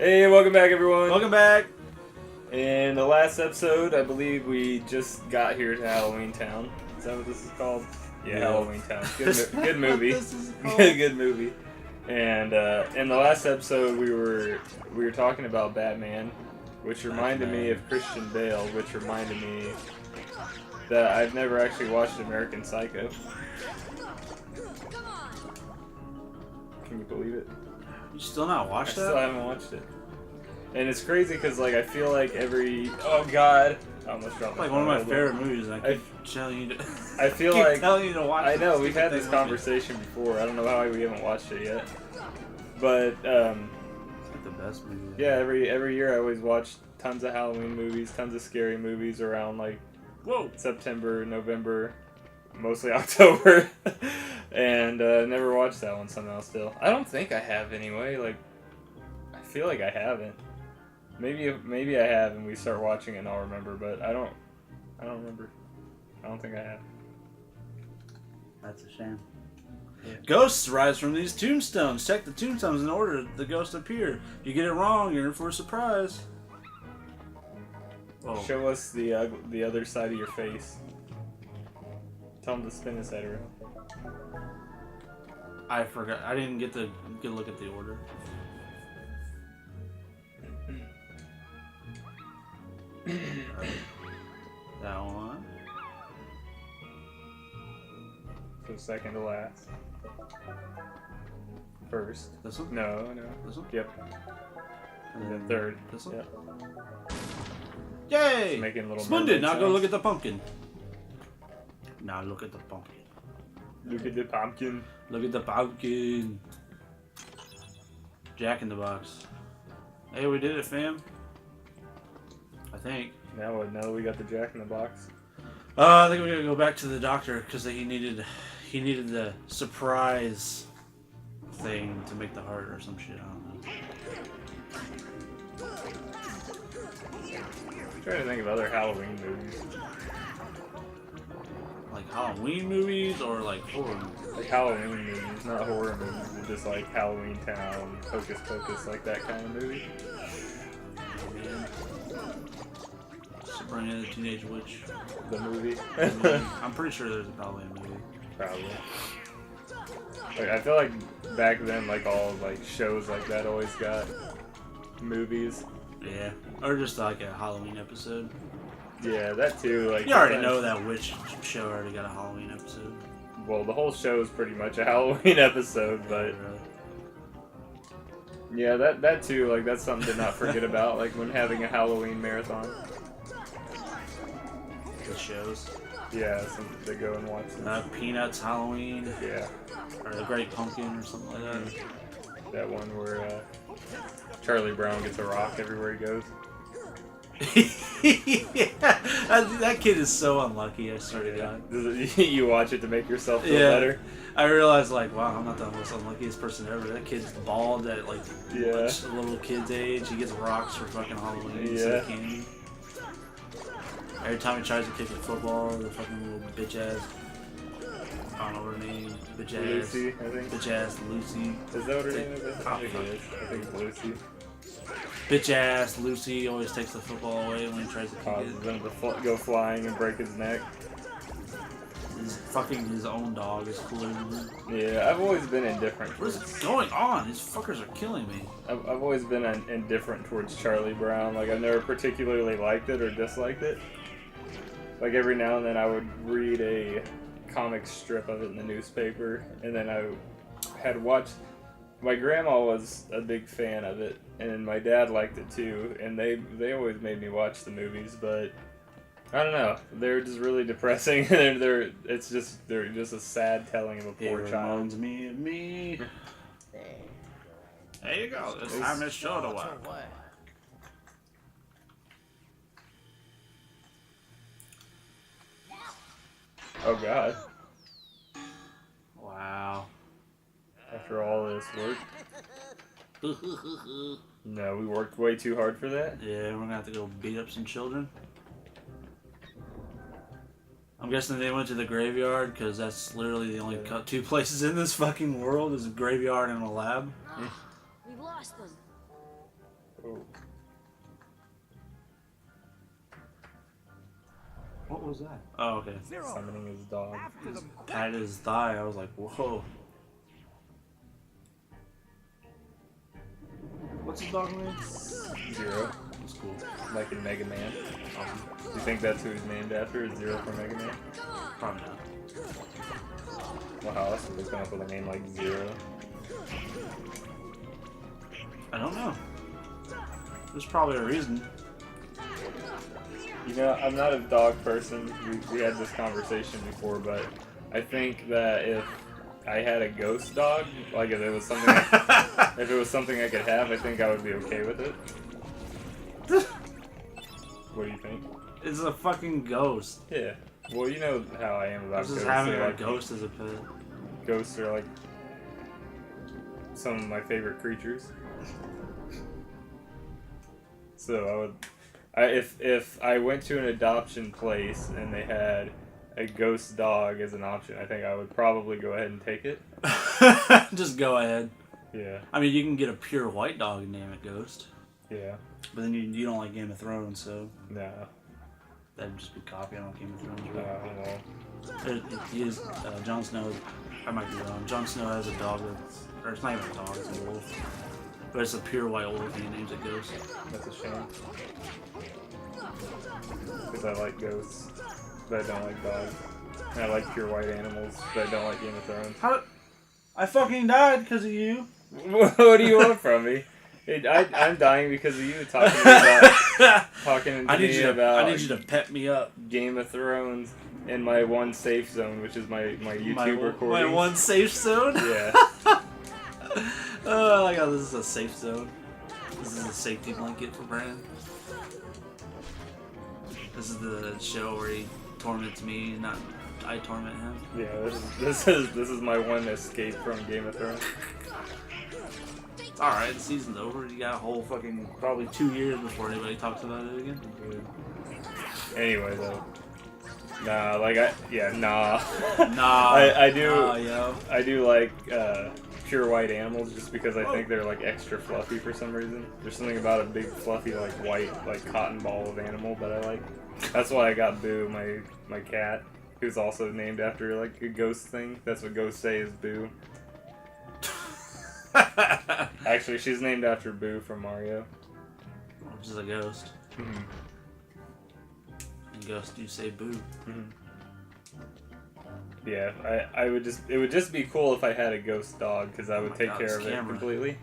Hey, welcome back, everyone. Welcome back. In the last episode, I believe we just got here to Halloween Town. Is that what this is called? Yeah, Halloween Town. Good movie. Good movie. And in the last episode, we were talking about Batman, which reminded me of Christian Bale, which reminded me that I've never actually watched American Psycho. Can you believe it? You still not watched that? I still haven't watched it. And it's crazy because like I feel like oh god, I almost dropped my like one of my favorite movies. And I keep telling you to. I feel keep like telling you to watch. I know we've had this conversation before. I don't know how we haven't watched it yet, but it's like the best movie. Yeah, every year I always watch tons of Halloween movies, tons of scary movies around like September, November, mostly October, and never watched that one somehow. Still, I don't think I have anyway. Like, I feel like I haven't. Maybe I have, and we start watching it, and I'll remember. But I don't remember. I don't think I have. That's a shame. Yeah. Ghosts rise from these tombstones. Check the tombstones in order the ghosts appear. If you get it wrong, you're in for a surprise. Oh. Show us the other side of your face. Tell him to spin his head around. I forgot. I didn't get a good look at the order. That one. So second to last. First. This one? No. This one? Yep. And then third. This one? Yep. Yay! Just making little Splendid! Now go look at the pumpkin. Now look at the pumpkin. Look at the pumpkin. Look at the pumpkin. Jack in the Box. Hey, we did it, fam. I think. Now we got the Jack in the Box. I think we gotta go back to the doctor because he needed the surprise thing to make the heart or some shit. I don't know. I'm trying to think of other Halloween movies. Like Halloween movies or like horror movies? Like Halloween movies, not horror movies, but just like Halloween Town, Hocus Pocus, like that kind of movie. Sabrina the Teenage Witch. The movie? I'm pretty sure there's probably a movie. Probably. Like, I feel like back then, like all like shows like that always got movies. Yeah, or just like a Halloween episode. Yeah, that too. Like you already know that witch show already got a Halloween episode. Well, the whole show is pretty much a Halloween episode, but yeah, that too. Like that's something to not forget about. Like when having a Halloween marathon. The shows. Yeah, they go and watch them. Peanuts Halloween. Yeah. Or The Great Pumpkin or something like that. That one where Charlie Brown gets a rock everywhere he goes. Yeah, that kid is so unlucky. I swear to God. You watch it to make yourself feel better. I realized like, wow, I'm not the most unluckiest person ever. That kid's bald at like a little kid's age. He gets rocks for fucking Halloween instead of candy. Every time he tries to kick a football, the fucking little bitch ass. I don't know her name. Bitch ass. Lucy, I think. Bitch ass Lucy. Is that what her name is? I think it is. I think it's Lucy. Bitch ass Lucy always takes the football away when he tries to kick it. Causes him to go flying and break his neck. His own dog is cooler than him. Yeah, I've always been indifferent. What is going on? These fuckers are killing me. I've always been indifferent towards Charlie Brown. Like, I've never particularly liked it or disliked it. Like, every now and then I would read a comic strip of it in the newspaper, and then I had watched... My grandma was a big fan of it, and my dad liked it too, and they always made me watch the movies, but I don't know, they're just really depressing. they're just a sad telling of a poor child. It reminds me of me. There you go. This time it's sure to work. Oh God. Wow. After all this work. No, we worked way too hard for that. Yeah, we're gonna have to go beat up some children. I'm guessing they went to the graveyard because that's literally the only two places in this fucking world is a graveyard and a lab. We lost them. Oh. What was that? Oh, okay. Summoning his dog. Pat his thigh. I was like, whoa. What's his dog name? Zero. That's cool. Like in Mega Man. Awesome. Do you think that's who he's named after? Is Zero from Mega Man? Probably not. Well, how else would they come up with a name like Zero? I don't know. There's probably a reason. You know, I'm not a dog person. We had this conversation before, but I think that if I had a ghost dog, like if it was something, if it was something I could have, I think I would be okay with it. What do you think? It's a fucking ghost. Yeah. Well, you know how I am about Just ghosts. having They're a like, ghost as a pet. ghosts are like some of my favorite creatures. So if I went to an adoption place and they had a ghost dog as an option, I think I would probably go ahead and take it. Just go ahead. Yeah. I mean, you can get a pure white dog and name it Ghost. Yeah. But then you don't like Game of Thrones, so No. that'd just be copying on Game of Thrones. No. Right? He is, Jon Snow, I might be wrong. Jon Snow has a dog that's, or it's not even a dog, it's a wolf. But it's a pure white wolf and he names it Ghost. That's a shame. Because I like ghosts, but I don't like dogs. And I like pure white animals, but I don't like Game of Thrones. How? I fucking died because of you. What do you want from me? I'm dying because of you talking to me about I need you to pet me up. Game of Thrones in my one safe zone, which is my YouTube recording. My one safe zone? Yeah. Oh, I like how this is a safe zone. This is a safety blanket for Brandon. This is the show where he torments me, not I torment him. Yeah, this is my one escape from Game of Thrones. It's alright, the season's over. You got a whole fucking probably 2 years before anybody talks about it again. Anyway, though. Nah, like nah. Nah. I do. Nah, yo. I do like pure white animals just because I think they're like extra fluffy for some reason. There's something about a big fluffy like white like cotton ball of animal that I like. That's why I got Boo, my cat, who's also named after like a ghost thing. That's what ghosts say is Boo. Actually, she's named after Boo from Mario. Which is a ghost. Mm-hmm. And ghosts do say boo. Mm-hmm. Yeah, it would just be cool if I had a ghost dog because I would take care of it completely.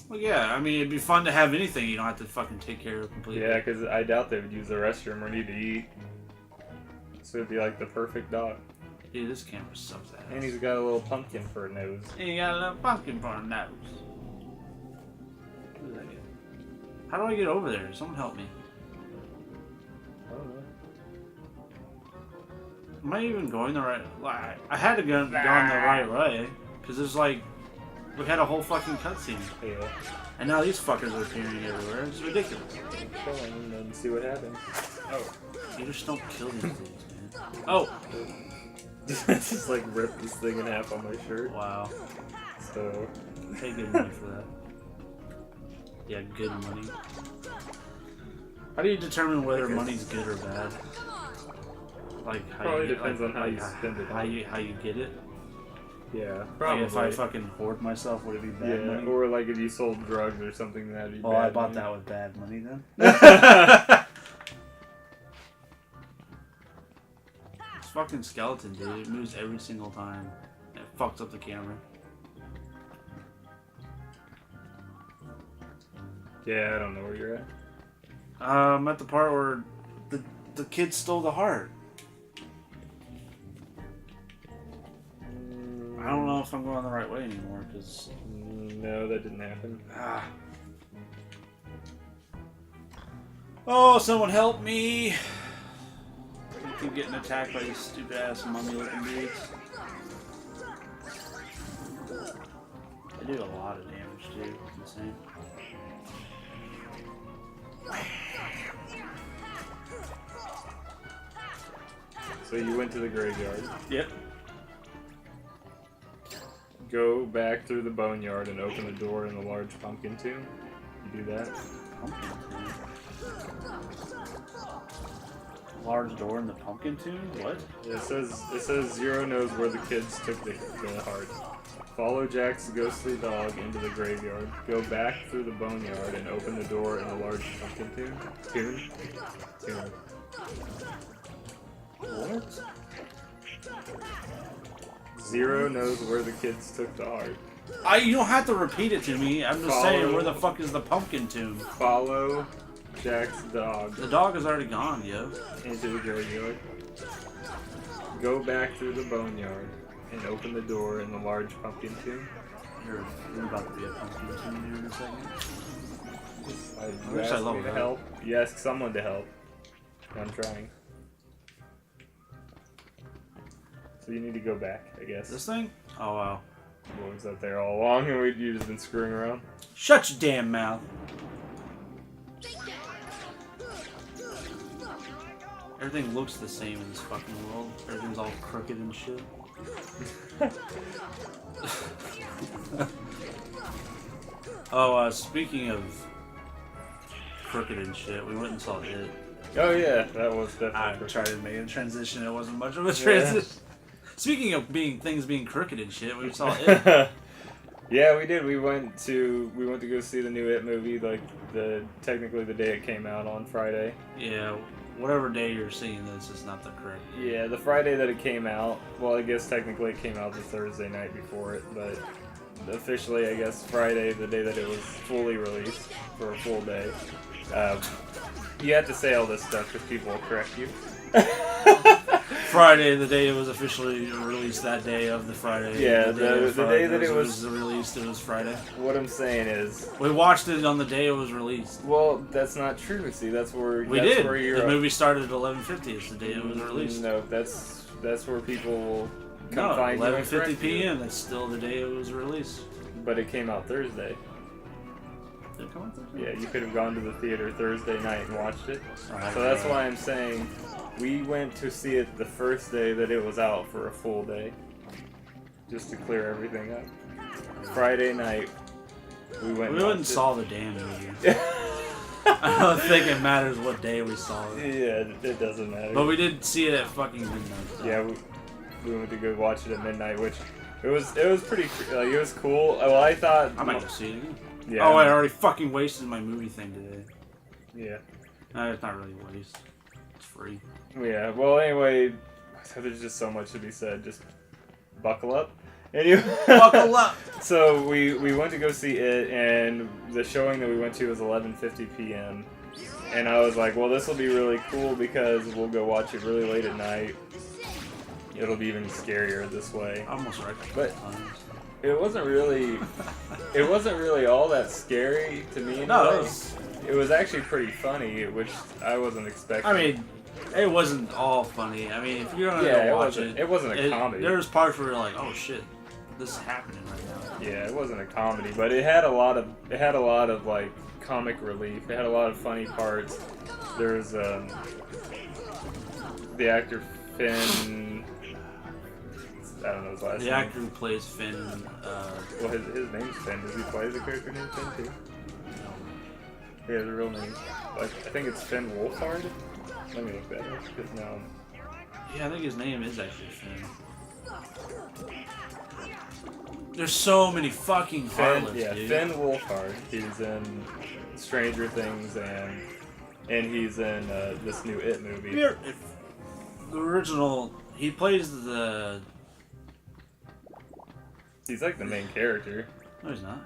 Well, yeah, I mean, it'd be fun to have anything you don't have to fucking take care of completely. Yeah, because I doubt they would use the restroom or need to eat. So it'd be like the perfect dog. Dude, this camera sucks ass. And he's got a little pumpkin for a nose. And he got a little pumpkin for a nose. What is that get? How do I get over there? Someone help me. I don't know. Am I even going the right way? I had to go the right way. Because there's like... We had a whole fucking cutscene. Yeah. And now these fuckers are appearing everywhere. It's ridiculous. Keep going and then see what happens. Oh. You just don't kill these things, man. Oh! Just like rip this thing in half on my shirt. Wow. So... Pay good money for that. Yeah, good money. How do you determine whether money's good or bad? Like how Probably you depends on how you spend it. How you get it? Yeah, probably. Like if I fucking hoard myself, would it be bad money? Or like if you sold drugs or something, that'd be bad I bought money. that with bad money then. This fucking skeleton, dude, it moves every single time. It fucks up the camera. Yeah, I don't know where you're at. I'm at the part where the kid stole the heart. I don't know if I'm going the right way anymore, because... No, that didn't happen. Oh, someone help me! I keep getting attacked by these stupid ass mummy looking dudes. They do a lot of damage too, it's insane. So you went to the graveyard. Yep. Go back through the boneyard and open the door in the large pumpkin tomb. You do that. Pumpkin tomb. Large door in the pumpkin tomb? What? It says Zero knows where the kids took the heart. Follow Jack's ghostly dog into the graveyard. Go back through the boneyard and open the door in the large pumpkin tomb. Tomb. What? Zero knows where the kids took the heart. You don't have to repeat it to me. I'm just saying, where the fuck is the pumpkin tomb? Follow Jack's dog. The dog is already gone, yo. Into the graveyard. Go back through the boneyard and open the door in the large pumpkin tomb. You're about to be a pumpkin tomb here in a second. I wish I loved me to that. help. You ask someone to help. I'm trying. So you need to go back, I guess. This thing? Oh, wow. What was up there all along and you've just been screwing around? Shut your damn mouth. Everything looks the same in this fucking world. Everything's all crooked and shit. Speaking of crooked and shit, we went and saw it. Oh yeah, that was I definitely. tried to make a transition. It wasn't much of a transition. Speaking of things being crooked and shit, we saw it. Yeah, we did. We went to go see the new It movie, like technically the day it came out on Friday. Yeah, whatever day you're seeing this is not the correct. Yeah, the Friday that it came out. Well, I guess technically it came out the Thursday night before it, but officially, I guess Friday, the day that it was fully released for a full day. You have to say all this stuff because people will correct you. Friday, the day it was officially released, that day of the Friday. Yeah, the day that it was released, it was Friday. What I'm saying is, We watched it on the day it was released. well, that's not true. See, that's where We that's did. Where you're The movie started at 11:50. It's the day it was released. No, that's where people will come No, find you and 11:50 correct you. p.m. That's still the day it was released. But it came out Thursday. Did it come out Thursday? Yeah, you could have gone to the theater Thursday night and watched it. Alright, So that's right. why I'm saying we went to see it the first day that it was out for a full day. Just to clear everything up. Friday night, we went We and went and watched saw the damn movie. I don't think it matters what day we saw it. Yeah, it doesn't matter. But we did see it at fucking midnight. So. Yeah, we went to go watch it at midnight, which it was pretty like it was cool. Well, I thought I might go see it again. yeah. Oh, I already fucking wasted my movie thing today. Yeah. No, it's not really a waste. It's free. Yeah. Well, anyway, there's just so much to be said. Just buckle up. Anyway, Buckle up. So we went to go see it, and the showing that we went to was 11:50 p.m. And I was like, well, this will be really cool because we'll go watch it really late at night. It'll be even scarier this way. I almost read it. But it wasn't really all that scary to me. No, It was actually pretty funny, which I wasn't expecting. I mean, it wasn't all funny. I mean, if you're gonna yeah, go watch it wasn't a comedy. There was parts where you're like, oh shit, this is happening right now. Yeah, it wasn't a comedy, but it had a lot of like comic relief. It had a lot of funny parts. There's the actor Finn. I don't know his last name. The actor who plays Finn. Well, his name's Finn. Does he play the character named Finn too? Yeah, the real name. Like, I think it's Finn Wolfhard. Let me look that up because now. Yeah, I think his name is actually Finn. There's so many fucking harlots, yeah, dude. Finn Wolfhard. He's in Stranger Things and he's in this new It movie. If the original, he plays the. He's like the main character. No, he's not.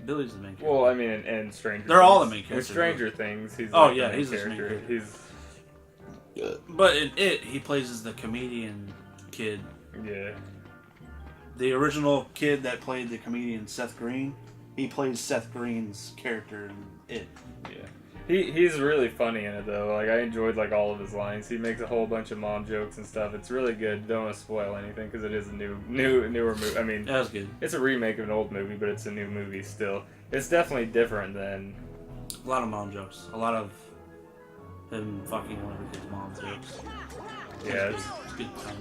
Billy's the main character. Well, I mean, in Stranger They're Things. all the main In characters. Stranger Things, he's Oh, like yeah, the main he's the main character. character. But in It, he plays as the comedian kid. Yeah. The original kid that played the comedian Seth Green, he plays Seth Green's character in It. Yeah. He's really funny in it though. Like I enjoyed like all of his lines. He makes a whole bunch of mom jokes and stuff. It's really good. Don't want to spoil anything because it is a newer movie. I mean, That was good. it's a remake of an old movie, but it's a new movie still. It's definitely different than. A lot of mom jokes. A lot of him fucking one of his mom's jokes. Yeah. It's good time.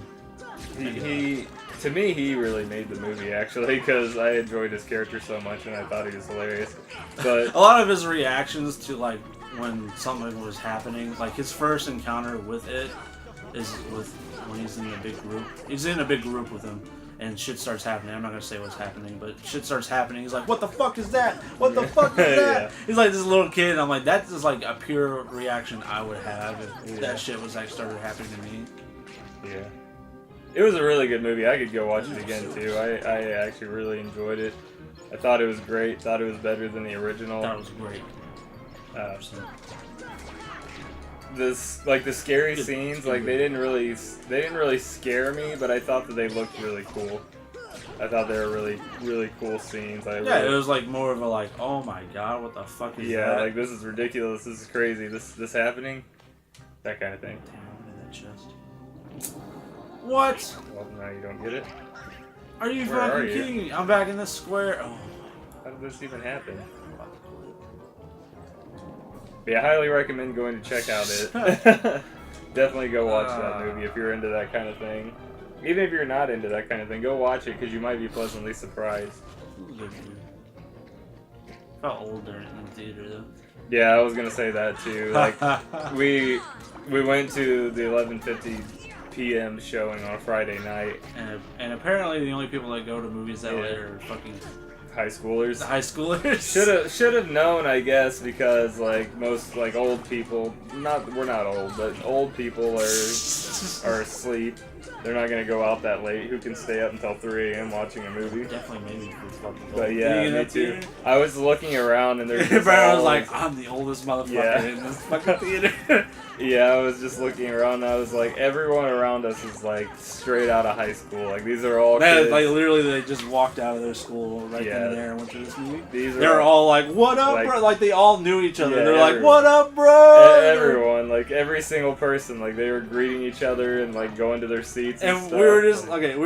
He to me, he really made the movie, actually, because I enjoyed his character so much and I thought he was hilarious. But a lot of his reactions to, like, when something was happening, like his first encounter with it is with when he's in a big group. He's in a big group with him, and shit starts happening. I'm not gonna say what's happening, but shit starts happening. He's like, "What the fuck is that? What the fuck is that?" Yeah. He's like this little kid. And I'm like, that's just like a pure reaction I would have if that shit was like started happening to me. Yeah. It was a really good movie. I could go watch it again, too. I actually really enjoyed it. I thought it was great. Thought it was better than the original. That was great. The scary scenes, like they didn't really scare me, but I thought that they looked really cool. I thought they were really, really cool scenes. It was like more of a like, oh my god, what the fuck is that? Yeah, like this is ridiculous. This is crazy. This happening, that kind of thing. Damn, look at that chest. What? Well, now you don't get it. Are you Where fucking are you? kidding me? I'm back in this square. Oh. How did this even happen? Yeah, I highly recommend going to check out it. Definitely go watch that movie if you're into that kind of thing. Even if you're not into that kind of thing, go watch it because you might be pleasantly surprised. Felt old during the theater though. Yeah, I was gonna say that too. Like we went to the 11:50 p.m. showing on a Friday night. And apparently the only people that go to movies that late are fucking high schoolers. The high schoolers. Should have known, I guess, because like most like old people, we're not old, but old people are asleep. They're not gonna go out that late. Who can stay up until 3 a.m. watching a movie? Definitely maybe for fucking old. But yeah, me too. I was looking around and there's Brandon was like, I'm the oldest motherfucker in this fucking theater. Yeah, I was just looking around and I was like, everyone around us is like straight out of high school. Like these are all kids. Like literally they just walked out of their school right then and there and went to this movie. They're all like, what up, bro? Like they all knew each other. Yeah, they're like, what up, bro? Everyone, like every single person, like they were greeting each other and like going to their seats and stuff. We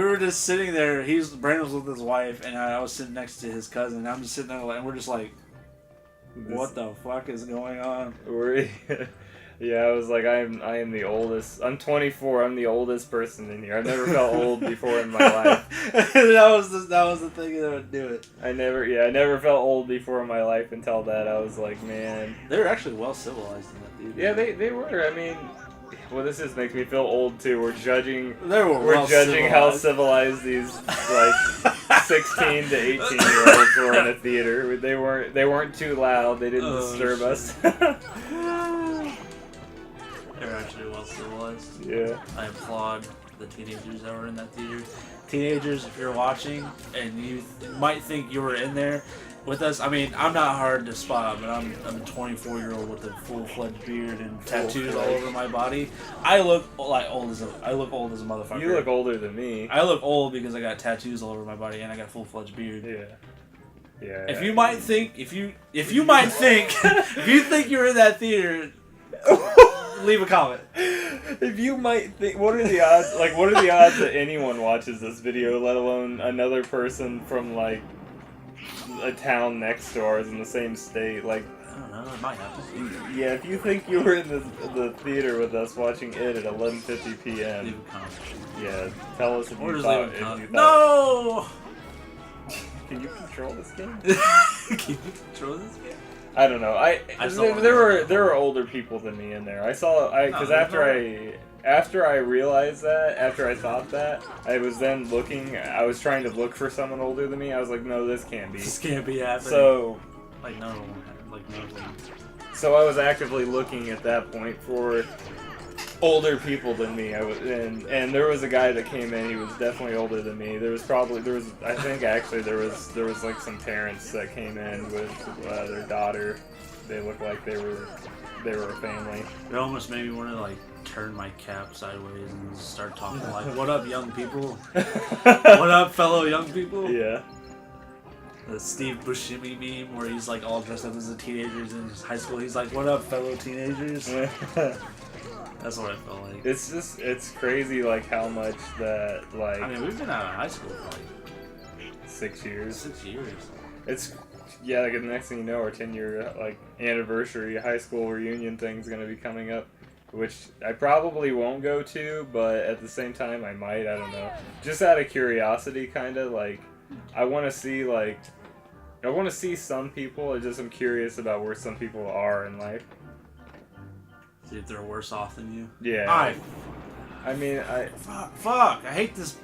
were just sitting there. Brandon was with his wife and I was sitting next to his cousin. And I'm just sitting there and we're just like, what the fuck is going on? Yeah, I was like, I am the oldest. I'm 24. I'm the oldest person in here. I've never felt old before in my life. that was the thing that would do it. I never felt old before in my life until that. I was like, man. They were actually well civilized in that theater. Yeah, they were. I mean, well, this just makes me feel old too. We're judging civilized. How civilized these like 16 to 18-year-olds were in a theater. They weren't too loud. They didn't disturb us. They're actually well civilized. Yeah. I applaud the teenagers that were in that theater. Teenagers, if you're watching and you might think you were in there with us, I mean, I'm not hard to spot, but I'm a 24-year-old with a full-fledged beard and tattoos all over my body. I look old as a motherfucker. You look older than me. I look old because I got tattoos all over my body and I got a full-fledged beard. Yeah. If you think you're in that theater, leave a comment. If you might think, what are the odds? Like, what are the odds that anyone watches this video, let alone another person from like a town next to ours in the same state? Like, I don't know. It might happen. Yeah, if you think you were in the theater with us watching it at 11:50 p.m. Leave a comment. Yeah, tell us if you thought. No. Can you control this game? Can you control this game? I don't know. There were older people than me in there. Because after I realized that, after I thought that, I was then looking. I was trying to look for someone older than me. I was like, no, this can't be. This can't be happening. So, no one. So I was actively looking at that point for older people than me. And there was a guy that came in. He was definitely older than me. There was like some parents that came in with their daughter. They looked like they were a family. It almost made me want to like turn my cap sideways and start talking like, "What up, young people? What up, fellow young people?" Yeah. The Steve Buscemi meme where he's like all dressed up as a teenager in high school. He's like, "What up, fellow teenagers?" That's what I felt like. It's crazy like how much that like. I mean, we've been out of high school for like 6 years. 6 years. It's like the next thing you know, our 10-year like anniversary high school reunion thing's gonna be coming up. which I probably won't go to, but at the same time I might. I don't know. Just out of curiosity, kind of like I want to see some people. I'm curious about where some people are in life. See if they're worse off than you. Yeah. I mean, Fuck! I hate this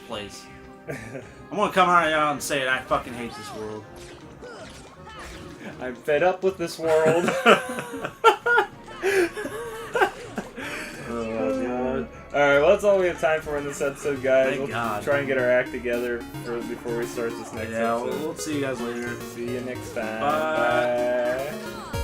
place. I'm gonna come out and say it. I fucking hate this world. I'm fed up with this world. Oh god. Alright, well that's all we have time for in this episode, guys. Thank We'll God. try and get our act together before we start this next episode. We'll see you guys later. See you next time. Bye. Bye.